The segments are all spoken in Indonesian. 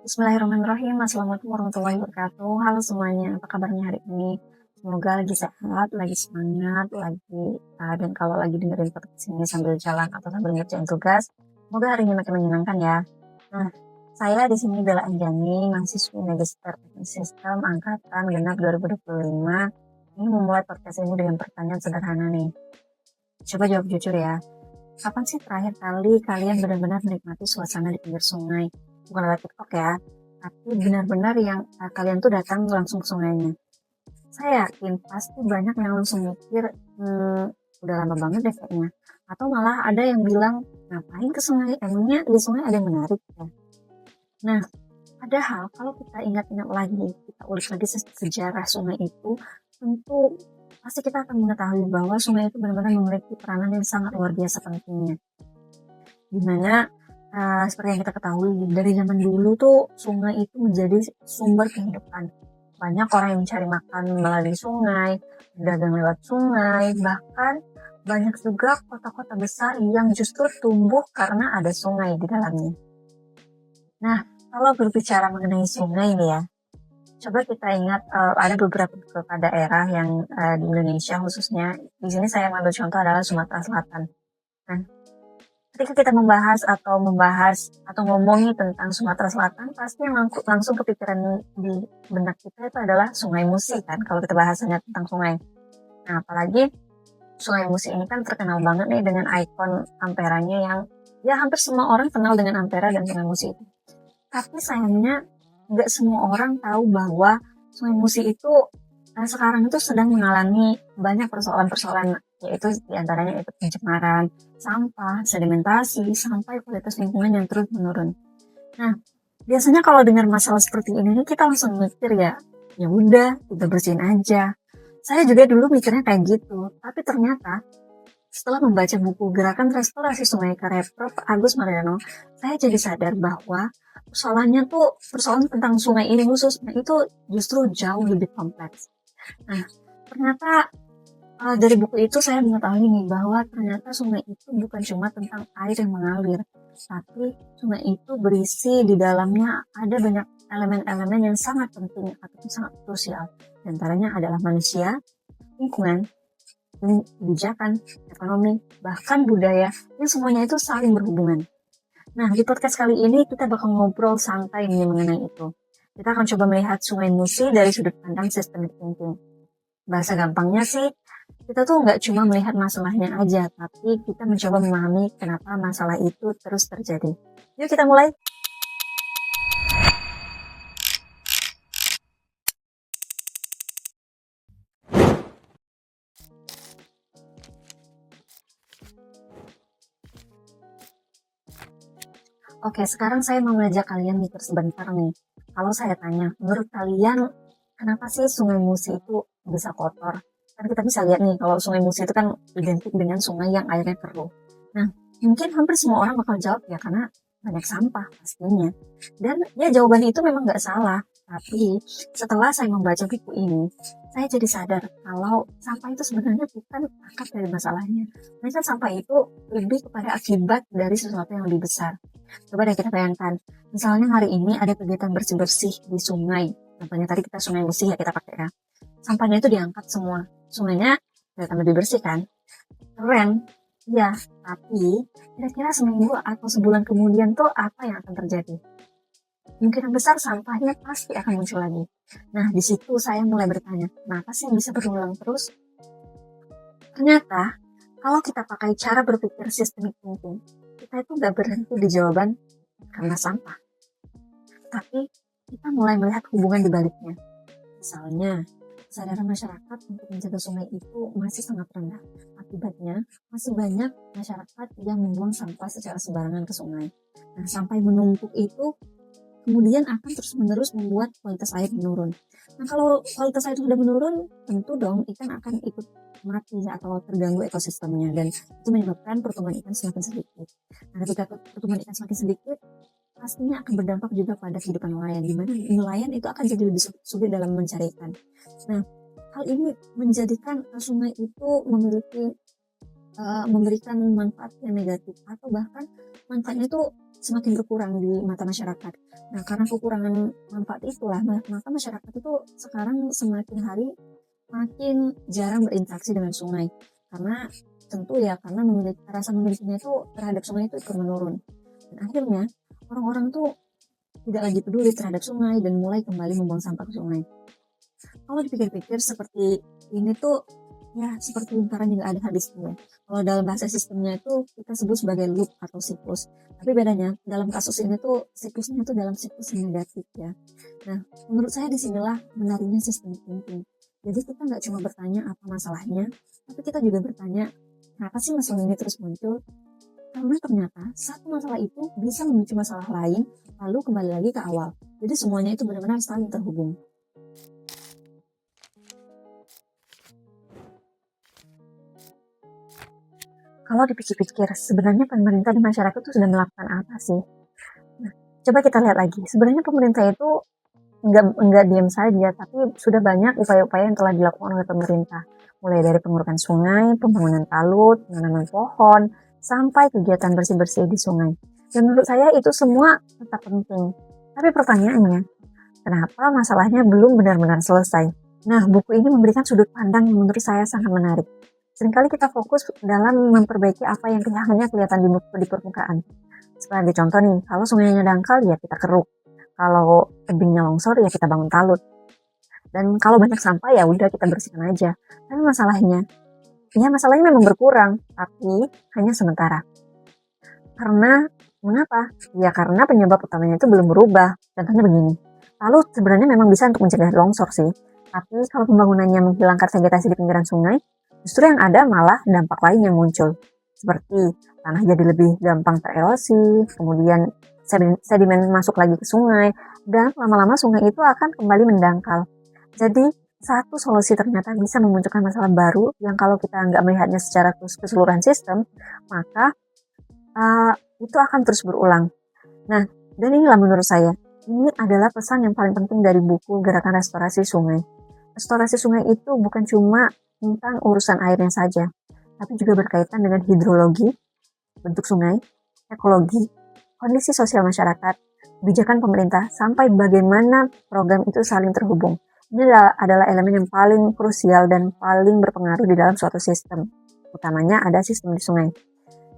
Bismillahirrahmanirrahim. Assalamualaikum warahmatullahi wabarakatuh. Halo semuanya, apa kabarnya hari ini? Semoga lagi sehat, lagi semangat, dan kalau lagi dengerin podcast ini sambil jalan atau sambil ngerjain tugas, semoga hari ini makin menyenangkan ya. Nah, saya di sini Bella Anjani, mahasiswi Magister Teknik Sistem Angkatan Genap 2025. Ini memulai podcast ini dengan pertanyaan sederhana nih. Coba jawab jujur ya. Kapan sih terakhir kali kalian benar-benar menikmati suasana di pinggir sungai? Bukan lewat TikTok ya, tapi benar-benar yang kalian tuh datang langsung ke sungainya. Saya yakin pasti banyak yang langsung mikir, udah lama banget deh kayaknya. Atau malah ada yang bilang, ngapain ke sungai? Emangnya di sungai ada yang menarik ya? Nah, padahal kalau kita ingat-ingat lagi, kita ulik lagi sejarah sungai itu, tentu pasti kita akan mengetahui bahwa sungai itu benar-benar memiliki peranan yang sangat luar biasa pentingnya. Dimana seperti yang kita ketahui dari zaman dulu tuh sungai itu menjadi sumber kehidupan. Banyak orang yang mencari makan melalui sungai, berdagang lewat sungai, bahkan banyak juga kota-kota besar yang justru tumbuh karena ada sungai di dalamnya. Nah, kalau berbicara mengenai sungai nih ya, coba kita ingat ada beberapa daerah yang di Indonesia khususnya. Di sini saya mengambil contoh adalah Sumatera Selatan. Nah, ketika kita membahas atau ngomongi tentang Sumatera Selatan, pasti yang langsung kepikiran di benak kita itu adalah Sungai Musi kan, kalau kita bahasanya tentang sungai. Nah, apalagi Sungai Musi ini kan terkenal banget nih dengan ikon Amperanya yang ya hampir semua orang kenal dengan Ampera dan Sungai Musi itu. Tapi sayangnya nggak semua orang tahu bahwa Sungai Musi itu sekarang itu sedang mengalami banyak persoalan-persoalan, yaitu diantaranya itu pencemaran, sampah, sedimentasi, sampai kualitas lingkungan yang terus menurun. Nah, biasanya kalau dengar masalah seperti ini kita langsung mikir ya udah kita bersihin aja. Saya juga dulu mikirnya kayak gitu, tapi ternyata setelah membaca buku Gerakan Restorasi Sungai karya Prof. Agus Mariano, saya jadi sadar bahwa persoalan tentang sungai ini khususnya itu justru jauh lebih kompleks. Nah, ternyata dari buku itu saya mengetahui nih bahwa ternyata sungai itu bukan cuma tentang air yang mengalir, tapi sungai itu berisi di dalamnya ada banyak elemen-elemen yang sangat penting atau sangat krusial. Di antaranya adalah manusia, lingkungan, kebijakan, ekonomi, bahkan budaya, yang semuanya itu saling berhubungan. Nah, di podcast kali ini kita bakal ngobrol santai nih mengenai itu. Kita akan coba melihat Sungai Musi dari sudut pandang systemic thinking. Bahasa gampangnya sih, kita tuh nggak cuma melihat masalahnya aja, tapi kita mencoba memahami kenapa masalah itu terus terjadi. Yuk kita mulai. Oke, sekarang saya mau mengajak kalian mikir sebentar nih. Kalau saya tanya, menurut kalian kenapa sih Sungai Musi itu bisa kotor? Kan kita bisa lihat nih, kalau Sungai Musi itu kan identik dengan sungai yang airnya keruh. Nah, mungkin hampir semua orang bakal jawab ya karena banyak sampah pastinya. Dan ya jawabannya itu memang nggak salah. Tapi setelah saya membaca buku ini, saya jadi sadar kalau sampah itu sebenarnya bukan akar dari masalahnya. Melainkan sampah itu lebih kepada akibat dari sesuatu yang lebih besar. Coba deh kita bayangkan, misalnya hari ini ada kegiatan bersih-bersih di sungai. Contohnya tadi kita Sungai Musi ya kita pakai ya. Sampahnya itu diangkat semua. Sungainya kelihatan lebih bersih kan? Keren. Ya, tapi kira-kira seminggu atau sebulan kemudian tuh apa yang akan terjadi? Kemungkinan besar sampahnya pasti akan muncul lagi. Nah, di situ saya mulai bertanya, kenapa sih bisa berulang terus? Ternyata, kalau kita pakai cara berpikir systemic thinking, kita itu nggak berhenti di jawaban karena sampah. Tapi kita mulai melihat hubungan di baliknya. Misalnya, kesadaran masyarakat untuk menjaga sungai itu masih sangat rendah. Akibatnya, masih banyak masyarakat yang membuang sampah secara sembarangan ke sungai. Nah, sampai menumpuk itu kemudian akan terus-menerus membuat kualitas air menurun. Nah, kalau kualitas air sudah menurun, tentu dong ikan akan ikut mati atau terganggu ekosistemnya dan itu menyebabkan pertumbuhan ikan semakin sedikit. Nah, ketika pertumbuhan ikan semakin sedikit, pastinya akan berdampak juga pada kehidupan nelayan, di mana nelayan itu akan jadi lebih sulit dalam mencari ikan. Nah, hal ini menjadikan sungai itu memberikan manfaat yang negatif atau bahkan manfaatnya itu semakin berkurang di mata masyarakat. Nah, karena kekurangan manfaat itulah, maka masyarakat itu sekarang semakin hari makin jarang berinteraksi dengan sungai. Karena tentu ya, karena rasa memilikinya itu terhadap sungai itu ikut menurun. Dan akhirnya orang-orang tuh tidak lagi peduli terhadap sungai dan mulai kembali membuang sampah ke sungai. Kalau dipikir-pikir seperti ini tuh ya seperti lingkaran yang gak ada habisnya. Kalau dalam bahasa sistemnya itu kita sebut sebagai loop atau siklus. Tapi bedanya dalam kasus ini tuh siklusnya itu dalam siklus yang negatif ya. Nah, menurut saya disinilah menariknya sistem thinking. Jadi kita nggak cuma bertanya apa masalahnya, tapi kita juga bertanya kenapa sih masalah ini terus muncul. Karena ternyata satu masalah itu bisa memicu masalah lain, lalu kembali lagi ke awal. Jadi semuanya itu benar-benar saling terhubung. Kalau dipikir-pikir, sebenarnya pemerintah dan masyarakat itu sudah melakukan apa sih? Nah, coba kita lihat lagi. Sebenarnya pemerintah itu nggak diam saja, tapi sudah banyak upaya-upaya yang telah dilakukan oleh pemerintah. Mulai dari pengurukan sungai, pembangunan talut, penanaman pohon, sampai kegiatan bersih-bersih di sungai. Dan menurut saya itu semua tetap penting. Tapi pertanyaannya, kenapa masalahnya belum benar-benar selesai? Nah, buku ini memberikan sudut pandang yang menurut saya sangat menarik. Seringkali kita fokus dalam memperbaiki apa yang hanya kelihatan di permukaan. Sebagai contoh nih, kalau sungainya dangkal ya kita keruk. Kalau tebingnya longsor ya kita bangun talut. Dan kalau banyak sampah ya udah kita bersihkan aja. Tapi masalahnya memang berkurang, tapi hanya sementara. Karena mengapa? Ya karena penyebab utamanya itu belum berubah. Contohnya begini. Talut sebenarnya memang bisa untuk mencegah longsor sih. Tapi kalau pembangunannya menghilangkan vegetasi di pinggiran sungai, justru yang ada malah dampak lain yang muncul. Seperti tanah jadi lebih gampang tererosi, kemudian sedimen masuk lagi ke sungai, dan lama-lama sungai itu akan kembali mendangkal. Jadi, satu solusi ternyata bisa memunculkan masalah baru yang kalau kita nggak melihatnya secara keseluruhan sistem, maka itu akan terus berulang. Nah, dan inilah menurut saya, ini adalah pesan yang paling penting dari buku Gerakan Restorasi Sungai. Restorasi sungai itu bukan cuma tentang urusan airnya saja, tapi juga berkaitan dengan hidrologi, bentuk sungai, ekologi, kondisi sosial masyarakat, kebijakan pemerintah, sampai bagaimana program itu saling terhubung. Ini adalah elemen yang paling krusial dan paling berpengaruh di dalam suatu sistem. Utamanya ada sistem di sungai.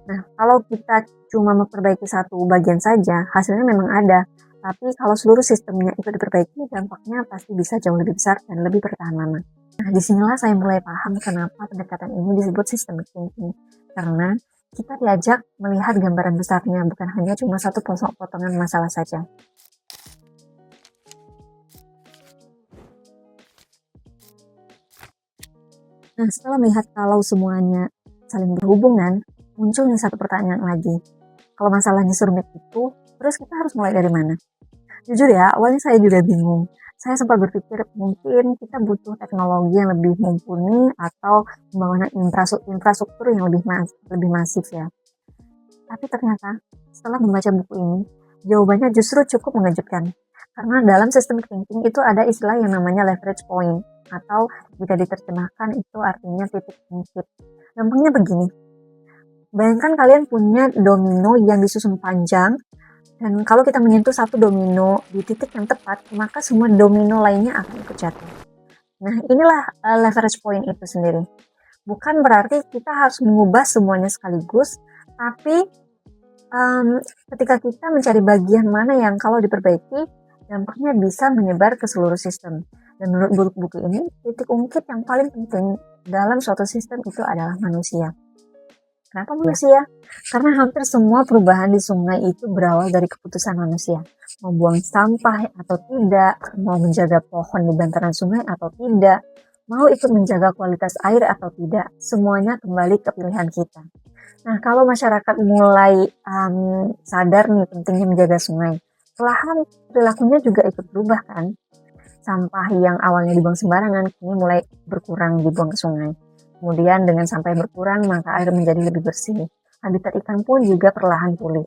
Nah, kalau kita cuma memperbaiki satu bagian saja, hasilnya memang ada. Tapi kalau seluruh sistemnya itu diperbaiki, dampaknya pasti bisa jauh lebih besar dan lebih bertahan lama. Nah, disinilah saya mulai paham kenapa pendekatan ini disebut systemic thinking. Karena kita diajak melihat gambaran besarnya, bukan hanya cuma satu potongan masalah saja. Nah, setelah melihat kalau semuanya saling berhubungan, munculnya satu pertanyaan lagi. Kalau masalahnya serumit itu, terus kita harus mulai dari mana? Jujur ya, awalnya saya juga bingung. Saya sempat berpikir mungkin kita butuh teknologi yang lebih mumpuni atau pembangunan infrastruktur yang lebih masif ya. Tapi ternyata setelah membaca buku ini, jawabannya justru cukup mengejutkan. Karena dalam sistem thinking itu ada istilah yang namanya leverage point, atau jika diterjemahkan itu artinya titik bangkit. Gampangnya begini, bayangkan kalian punya domino yang disusun panjang, dan kalau kita menyentuh satu domino di titik yang tepat, maka semua domino lainnya akan ikut jatuh. Nah, inilah leverage point itu sendiri. Bukan berarti kita harus mengubah semuanya sekaligus, tapi ketika kita mencari bagian mana yang kalau diperbaiki, dampaknya bisa menyebar ke seluruh sistem. Dan menurut buku ini, titik ungkit yang paling penting dalam suatu sistem itu adalah manusia. Kenapa manusia? Karena hampir semua perubahan di sungai itu berawal dari keputusan manusia. Mau buang sampah atau tidak, mau menjaga pohon di bantaran sungai atau tidak, mau ikut menjaga kualitas air atau tidak, semuanya kembali ke pilihan kita. Nah, kalau masyarakat mulai sadar nih pentingnya menjaga sungai, perlahan perilakunya juga ikut berubah kan? Sampah yang awalnya dibuang sembarangan, kini mulai berkurang dibuang ke sungai. Kemudian dengan sampah berkurang, maka air menjadi lebih bersih. Habitat ikan pun juga perlahan pulih.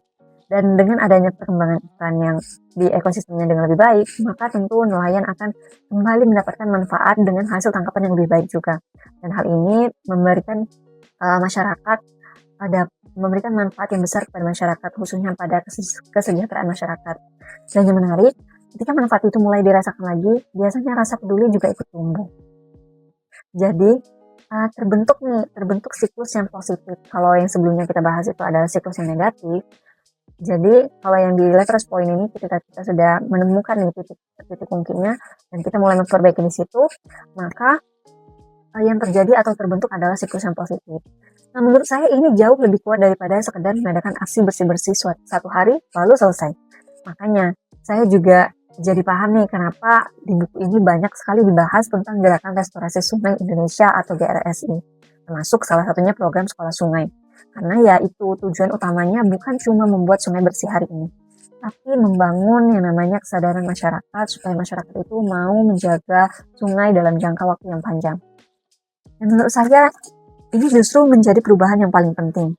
Dan dengan adanya perkembangan ikan yang di ekosistemnya dengan lebih baik, maka tentu nelayan akan kembali mendapatkan manfaat dengan hasil tangkapan yang lebih baik juga. Dan hal ini memberikan masyarakat memberikan manfaat yang besar kepada masyarakat, khususnya pada kesejahteraan masyarakat. Dan yang menarik, ketika manfaat itu mulai dirasakan lagi, biasanya rasa peduli juga ikut tumbuh. Jadi terbentuk siklus yang positif. Kalau yang sebelumnya kita bahas itu adalah siklus yang negatif. Jadi kalau yang di leverage point ini, ketika kita sudah menemukan nih titik ungkitnya dan kita mulai memperbaiki di situ, maka yang terjadi atau terbentuk adalah siklus yang positif. Nah, menurut saya ini jauh lebih kuat daripada sekedar mengadakan aksi bersih-bersih satu hari lalu selesai. Makanya saya juga jadi paham nih kenapa di buku ini banyak sekali dibahas tentang Gerakan Restorasi Sungai Indonesia atau GRSI, termasuk salah satunya program Sekolah Sungai. Karena ya itu tujuan utamanya bukan cuma membuat sungai bersih hari ini, tapi membangun yang namanya kesadaran masyarakat supaya masyarakat itu mau menjaga sungai dalam jangka waktu yang panjang. Dan menurut saya ini justru menjadi perubahan yang paling penting.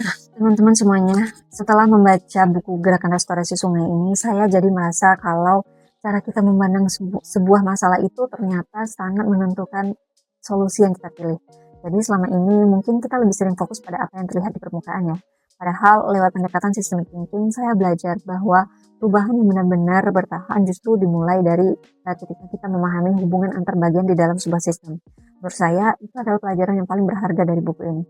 Nah, teman-teman semuanya, setelah membaca buku Gerakan Restorasi Sungai ini, saya jadi merasa kalau cara kita memandang sebuah masalah itu ternyata sangat menentukan solusi yang kita pilih. Jadi selama ini mungkin kita lebih sering fokus pada apa yang terlihat di permukaan ya. Padahal lewat pendekatan systemic thinking, saya belajar bahwa perubahan yang benar-benar bertahan justru dimulai dari ketika kita memahami hubungan antar bagian di dalam sebuah sistem. Menurut saya, itu adalah pelajaran yang paling berharga dari buku ini.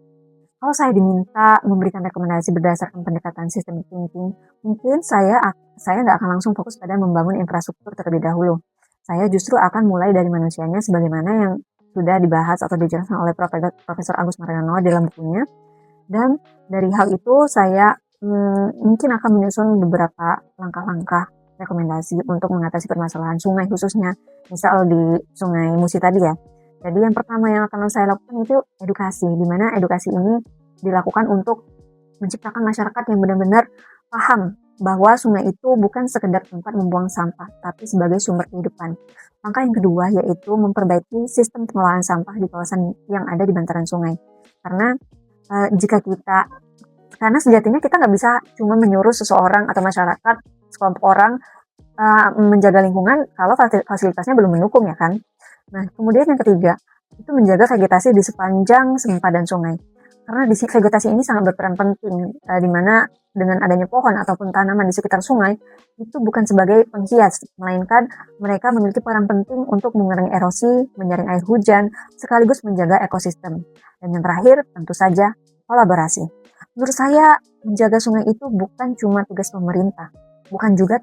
Kalau saya diminta memberikan rekomendasi berdasarkan pendekatan systemic thinking, mungkin saya nggak akan langsung fokus pada membangun infrastruktur terlebih dahulu. Saya justru akan mulai dari manusianya sebagaimana yang sudah dibahas atau dijelaskan oleh Profesor Agus Mariano dalam bukunya. Dan dari hal itu saya mungkin akan menyusun beberapa langkah-langkah rekomendasi untuk mengatasi permasalahan sungai khususnya, misal di Sungai Musi tadi ya. Jadi yang pertama yang akan saya lakukan itu edukasi, di mana edukasi ini dilakukan untuk menciptakan masyarakat yang benar-benar paham bahwa sungai itu bukan sekedar tempat membuang sampah, tapi sebagai sumber kehidupan. Langkah yang kedua yaitu memperbaiki sistem pengelolaan sampah di kawasan yang ada di bantaran sungai. Karena karena sejatinya kita nggak bisa cuma menyuruh seseorang atau masyarakat, sekelompok orang menjaga lingkungan kalau fasilitasnya belum mendukung ya kan. Nah, kemudian yang ketiga, itu menjaga vegetasi di sepanjang sempadan sungai. Karena di vegetasi ini sangat berperan penting, di mana dengan adanya pohon ataupun tanaman di sekitar sungai, itu bukan sebagai penghias, melainkan mereka memiliki peran penting untuk mengurangi erosi, menyaring air hujan, sekaligus menjaga ekosistem. Dan yang terakhir, tentu saja, kolaborasi. Menurut saya, menjaga sungai itu bukan cuma tugas pemerintah, bukan juga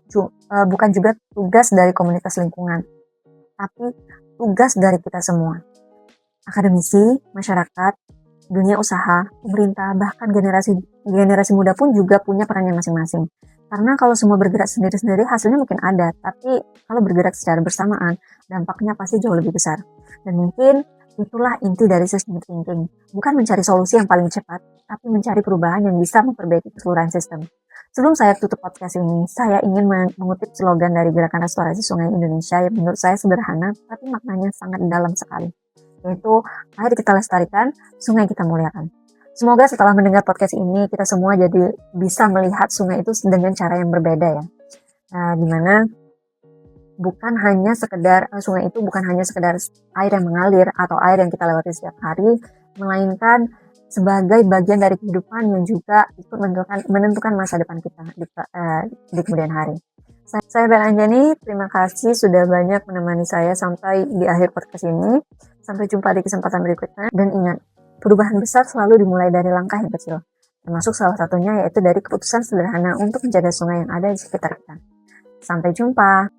tugas dari komunitas lingkungan, tapi tugas dari kita semua. Akademisi, masyarakat, dunia usaha, pemerintah, bahkan generasi muda pun juga punya perannya masing-masing. Karena kalau semua bergerak sendiri-sendiri hasilnya mungkin ada, tapi kalau bergerak secara bersamaan, dampaknya pasti jauh lebih besar. Dan mungkin itulah inti dari systemic thinking. Bukan mencari solusi yang paling cepat, tapi mencari perubahan yang bisa memperbaiki keseluruhan sistem. Sebelum saya tutup podcast ini, saya ingin mengutip slogan dari Gerakan Restorasi Sungai Indonesia yang menurut saya sederhana, tapi maknanya sangat dalam sekali. Yaitu, air kita lestarikan, sungai kita muliakan. Semoga setelah mendengar podcast ini, kita semua jadi bisa melihat sungai itu dengan cara yang berbeda ya. Dimana sungai itu bukan hanya sekedar air yang mengalir atau air yang kita lewati setiap hari, melainkan sebagai bagian dari kehidupan yang juga ikut menentukan masa depan kita di kemudian hari. Saya Ben Anjani, terima kasih sudah banyak menemani saya sampai di akhir podcast ini. Sampai jumpa di kesempatan berikutnya. Dan ingat, perubahan besar selalu dimulai dari langkah yang kecil. Termasuk salah satunya yaitu dari keputusan sederhana untuk menjaga sungai yang ada di sekitar kita. Sampai jumpa.